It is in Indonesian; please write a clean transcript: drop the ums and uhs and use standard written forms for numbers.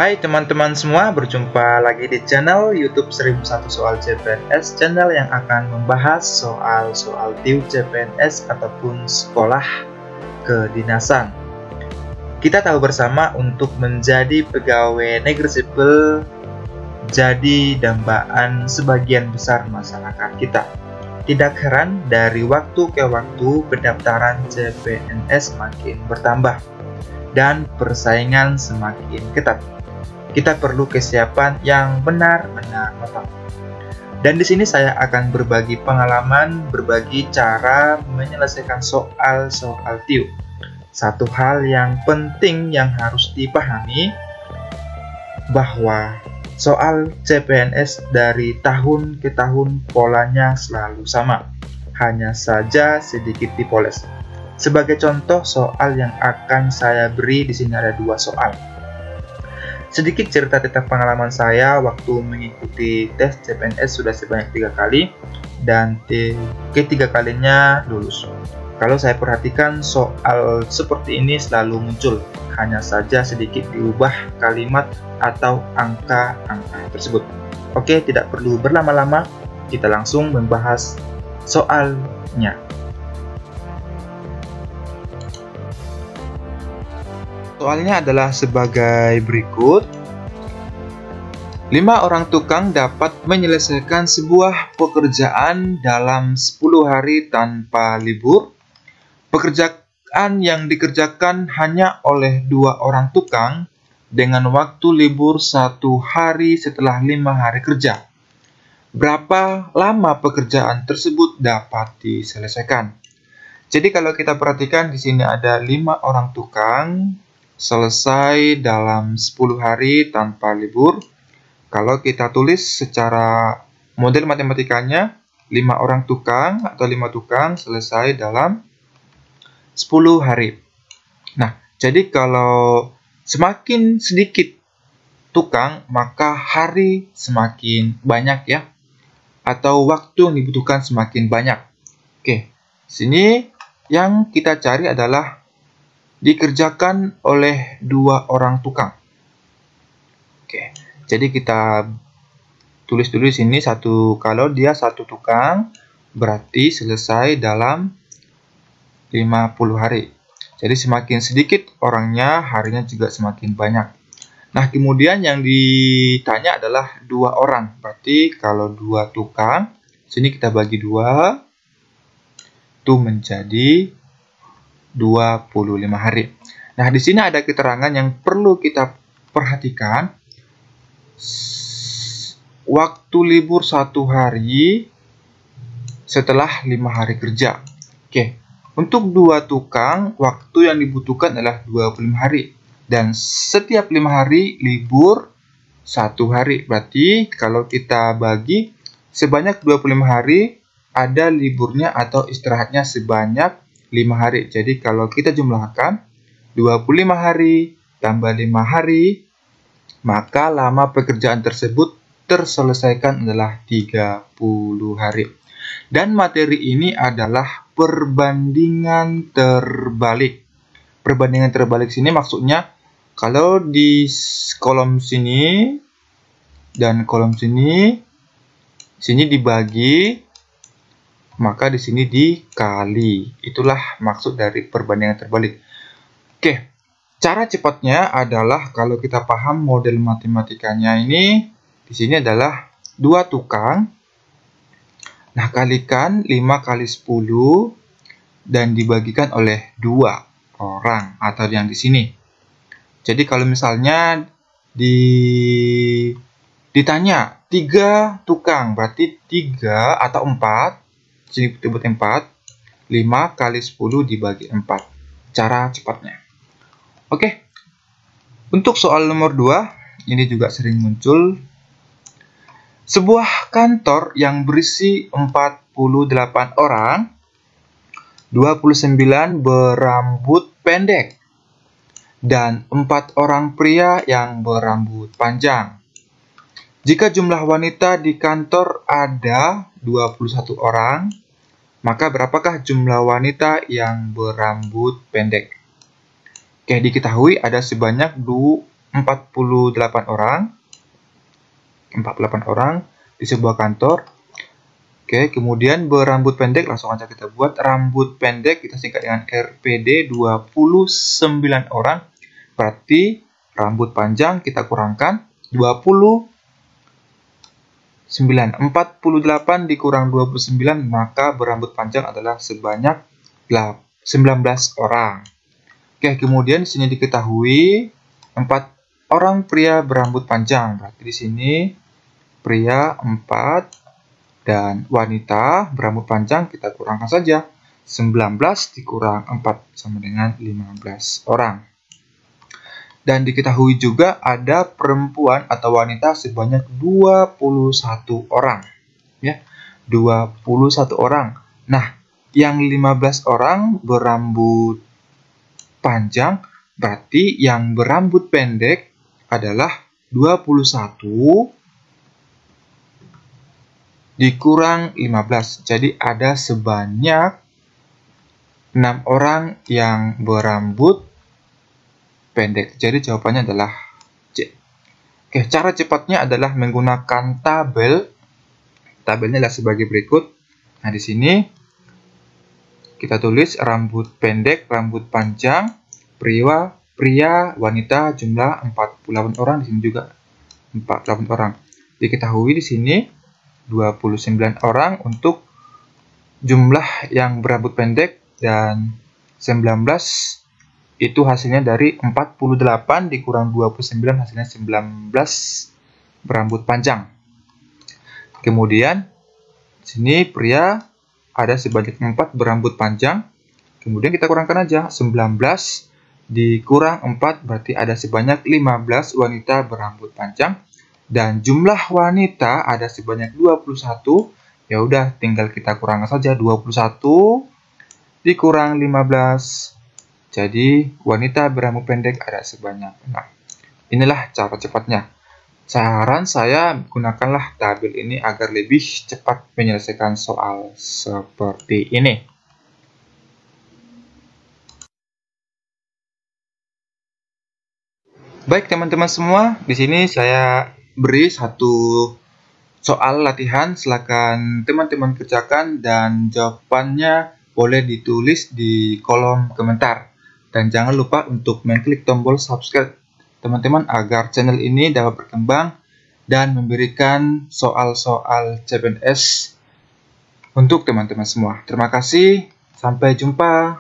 Hai teman-teman semua, berjumpa lagi di channel YouTube 1001 Soal CPNS, channel yang akan membahas soal-soal TIU CPNS ataupun sekolah kedinasan. Kita tahu bersama untuk menjadi pegawai negeri sipil jadi dambaan sebagian besar masyarakat kita. Tidak heran dari waktu ke waktu pendaftaran CPNS makin bertambah dan persaingan semakin ketat. Kita perlu kesiapan yang benar-benar matang. Dan di sini saya akan berbagi pengalaman, berbagi cara menyelesaikan soal-soal TIU. Satu hal yang penting yang harus dipahami bahwa soal CPNS dari tahun ke tahun polanya selalu sama, hanya saja sedikit dipoles. Sebagai contoh soal yang akan saya beri di sini ada dua soal. Sedikit cerita tentang pengalaman saya waktu mengikuti tes CPNS sudah sebanyak 3 kali dan ketiga kalinya lulus. Kalau saya perhatikan soal seperti ini selalu muncul, hanya saja sedikit diubah kalimat atau angka-angka tersebut. Oke, tidak perlu berlama-lama, kita langsung membahas soalnya. Soalnya adalah sebagai berikut. 5 orang tukang dapat menyelesaikan sebuah pekerjaan dalam 10 hari tanpa libur. Pekerjaan yang dikerjakan hanya oleh 2 orang tukang dengan waktu libur 1 hari setelah 5 hari kerja. Berapa lama pekerjaan tersebut dapat diselesaikan? Jadi kalau kita perhatikan di sini ada 5 orang tukang selesai dalam 10 hari tanpa libur. Kalau kita tulis secara model matematikanya, 5 orang tukang atau 5 tukang selesai dalam 10 hari. Nah, jadi kalau semakin sedikit tukang, maka hari semakin banyak ya. Atau waktu yang dibutuhkan semakin banyak. Oke, sini yang kita cari adalah dikerjakan oleh 2 orang tukang. Oke, jadi kita tulis dulu di sini kalau dia 1 tukang berarti selesai dalam 50 hari. Jadi semakin sedikit orangnya, harinya juga semakin banyak. Nah, kemudian yang ditanya adalah 2 orang. Berarti kalau 2 tukang, sini kita bagi 2 itu menjadi 25 hari. Nah, di sini ada keterangan yang perlu kita perhatikan. Waktu libur 1 hari setelah 5 hari kerja. Oke, untuk 2 tukang, waktu yang dibutuhkan adalah 25 hari. Dan setiap 5 hari libur 1 hari. Berarti kalau kita bagi sebanyak 25 hari, ada liburnya atau istirahatnya sebanyak 5 hari. Jadi kalau kita jumlahkan 25 hari tambah 5 hari, maka lama pekerjaan tersebut terselesaikan adalah 30 hari. Dan materi ini adalah perbandingan terbalik. Perbandingan terbalik sini maksudnya kalau di kolom sini dan kolom sini dibagi, maka di sini dikali. Itulah maksud dari perbandingan terbalik. Oke, cara cepatnya adalah kalau kita paham model matematikanya ini, di sini adalah 2 tukang. Nah, kalikan 5 kali 10 dan dibagikan oleh 2 orang atau yang di sini. Jadi kalau misalnya ditanya 3 tukang, berarti 3 atau 4. Sini kita buat 4, 5 kali 10 dibagi 4. Cara cepatnya. Oke, untuk soal nomor 2, ini juga sering muncul. Sebuah kantor yang berisi 48 orang, 29 berambut pendek, dan 4 orang pria yang berambut panjang. Jika jumlah wanita di kantor ada 21 orang, maka berapakah jumlah wanita yang berambut pendek? Oke, diketahui ada sebanyak 48 orang. 48 orang di sebuah kantor. Oke, kemudian berambut pendek, langsung aja kita buat rambut pendek, kita singkat dengan RPD 29 orang. Berarti rambut panjang kita kurangkan 49. 48 dikurang 29, maka berambut panjang adalah sebanyak 19 orang. Oke, kemudian di sini diketahui 4 orang pria berambut panjang. Berarti di sini pria 4 dan wanita berambut panjang kita kurangkan saja. 19 dikurang 4 sama dengan 15 orang. Dan diketahui juga ada perempuan atau wanita sebanyak 21 orang. Ya, 21 orang. Nah, yang 15 orang berambut panjang, berarti yang berambut pendek adalah 21 dikurang 15. Jadi ada sebanyak 6 orang yang berambut pendek. Jadi jawabannya adalah C. Oke, cara cepatnya adalah menggunakan tabel. Tabelnya adalah sebagai berikut. Nah, di sini kita tulis rambut pendek, rambut panjang, pria, wanita, jumlah 48 orang. Di sini juga 48 orang. Diketahui di sini 29 orang untuk jumlah yang berambut pendek dan 19 itu hasilnya dari 48 dikurang 29 hasilnya 19 berambut panjang. Kemudian di sini pria ada sebanyak 4 berambut panjang. Kemudian kita kurangkan aja 19 dikurang 4 berarti ada sebanyak 15 wanita berambut panjang. Dan jumlah wanita ada sebanyak 21. Ya udah, tinggal kita kurangkan saja 21 dikurang 15. Jadi wanita berambut pendek ada sebanyak 6. Inilah cara cepatnya. Saran saya gunakanlah tabel ini agar lebih cepat menyelesaikan soal seperti ini. Baik teman-teman semua, di sini saya beri satu soal latihan, silakan teman-teman kerjakan dan jawabannya boleh ditulis di kolom komentar. Dan jangan lupa untuk mengklik tombol subscribe teman-teman agar channel ini dapat berkembang dan memberikan soal-soal CPNS untuk teman-teman semua. Terima kasih, sampai jumpa.